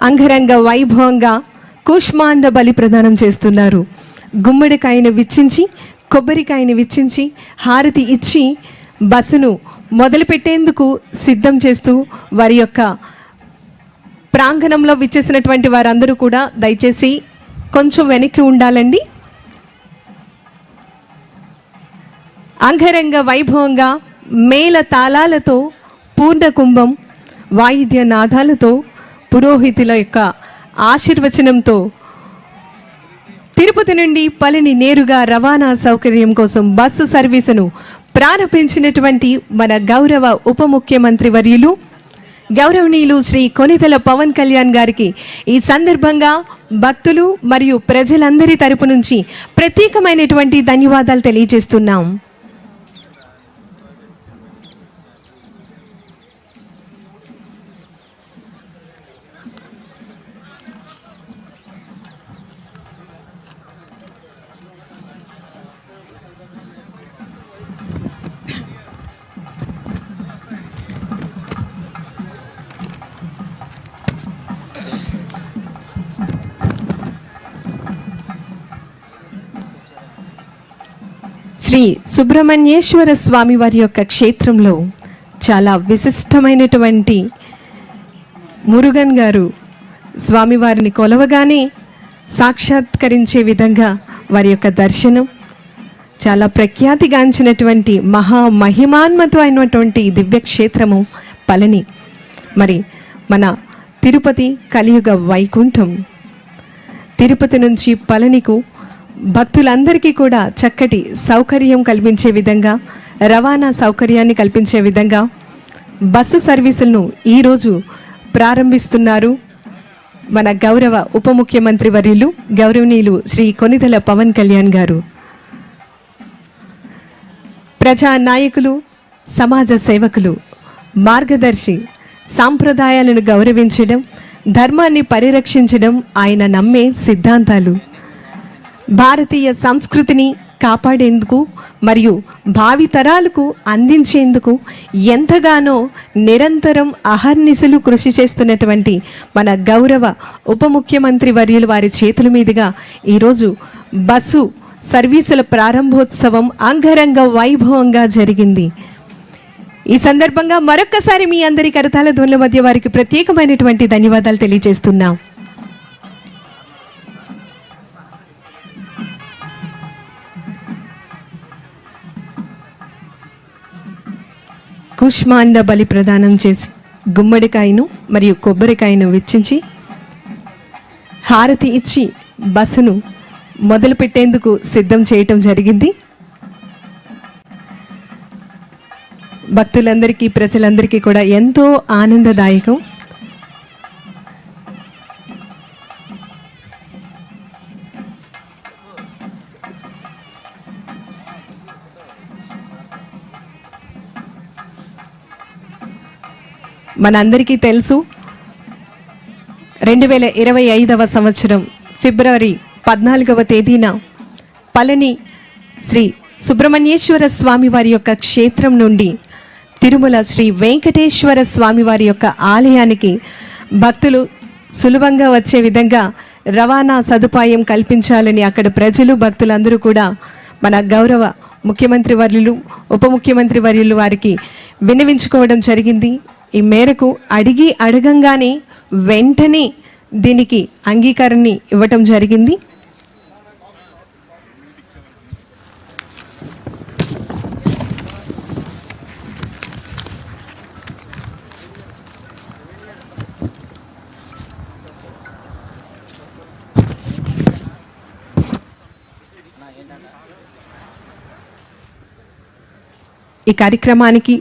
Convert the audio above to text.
అంగరంగ వైభవంగా కూష్మాండ బలి ప్రదానం చేస్తున్నారు. గుమ్మడికాయను విచ్చించి, కొబ్బరికాయను విచ్చించి, హారతి ఇచ్చి బస్సును మొదలుపెట్టేందుకు సిద్ధం చేస్తూ వారి యొక్క ప్రాంగణంలో విచ్చేసినటువంటి వారందరూ కూడా దయచేసి కొంచెం వెనక్కి ఉండాలండి. అంగరంగ వైభవంగా మేళ తాళాలతో, పూర్ణ కుంభం వాయిద్య నాదాలతో, పురోహితుల యొక్క ఆశీర్వచనంతో తిరుపతి నుండి పళని నేరుగా రవాణా సౌకర్యం కోసం బస్సు సర్వీసును ప్రారంభించినటువంటి మన గౌరవ ఉప ముఖ్యమంత్రి వర్యులు గౌరవనీయులు శ్రీ కొనిదెల పవన్ కళ్యాణ్ గారికి ఈ సందర్భంగా భక్తులు మరియు ప్రజలందరి తరపు నుంచి ప్రత్యేకమైనటువంటి ధన్యవాదాలు తెలియజేస్తున్నాం. శ్రీ సుబ్రహ్మణ్యేశ్వర స్వామి వారి యొక్క క్షేత్రంలో చాలా విశిష్టమైనటువంటి మురుగన్ గారు స్వామివారిని కొలవగానే సాక్షాత్కరించే విధంగా వారి యొక్క దర్శనం చాలా ప్రఖ్యాతిగాంచినటువంటి మహామహిమాన్వితమైనటువంటి దివ్యక్షేత్రము పళని. మరి మన తిరుపతి కలియుగ వైకుంఠం. తిరుపతి నుంచి పళనికు భక్తులందరికీ కూడా చక్కటి సౌకర్యం కల్పించే విధంగా, రవాణా సౌకర్యాన్ని కల్పించే విధంగా బస్సు సర్వీసులను ఈరోజు ప్రారంభిస్తున్నారు మన గౌరవ ఉప ముఖ్యమంత్రి వర్యులు గౌరవనీయులు శ్రీ కొనిదెల పవన్ కళ్యాణ్ గారు. ప్రజా నాయకులు, సమాజ సేవకులు, మార్గదర్శి, సాంప్రదాయాలను గౌరవించడం, ధర్మాన్ని పరిరక్షించడం ఆయన నమ్మే సిద్ధాంతాలు. భారతీయ సంస్కృతిని కాపాడేందుకు మరియు భావితరాలకు అందించేందుకు ఎంతగానో నిరంతరం అహర్నిశలు కృషి చేస్తున్నటువంటి మన గౌరవ ఉప ముఖ్యమంత్రి వర్యులు వారి చేతుల మీదుగా ఈరోజు బస్సు సర్వీసుల ప్రారంభోత్సవం అంగరంగ వైభవంగా జరిగింది. ఈ సందర్భంగా మరొక్కసారి మీ అందరి కరతాళ ధ్వనుల మధ్య వారికి ప్రత్యేకమైనటువంటి ధన్యవాదాలు తెలియజేస్తున్నాం. కూష్మాండ బలి ప్రదానం చేసి గుమ్మడికాయను మరియు కొబ్బరికాయను విచ్చించి హారతి ఇచ్చి బస్సును మొదలుపెట్టేందుకు సిద్ధం చేయటం జరిగింది. భక్తులందరికీ, ప్రజలందరికీ కూడా ఎంతో ఆనందదాయకం. మనందరికీ తెలుసు 2025వ సంవత్సరం ఫిబ్రవరి 14వ తేదీన పళని శ్రీ సుబ్రహ్మణ్యేశ్వర స్వామి వారి యొక్క క్షేత్రం నుండి తిరుమల శ్రీ వెంకటేశ్వర స్వామి వారి యొక్క ఆలయానికి భక్తులు సులభంగా వచ్చే విధంగా రవాణా సదుపాయం కల్పించాలని అక్కడ ప్రజలు, భక్తులందరూ కూడా మన గౌరవ ముఖ్యమంత్రి వర్యులు, ఉప ముఖ్యమంత్రి వర్యులు వారికి విన్నవించుకోవడం జరిగింది. ఈ మేరకు అడగంగానే వెంటనే దీనికి అంగీకారాన్ని ఇవ్వటం జరిగింది. ఈ కార్యక్రమానికి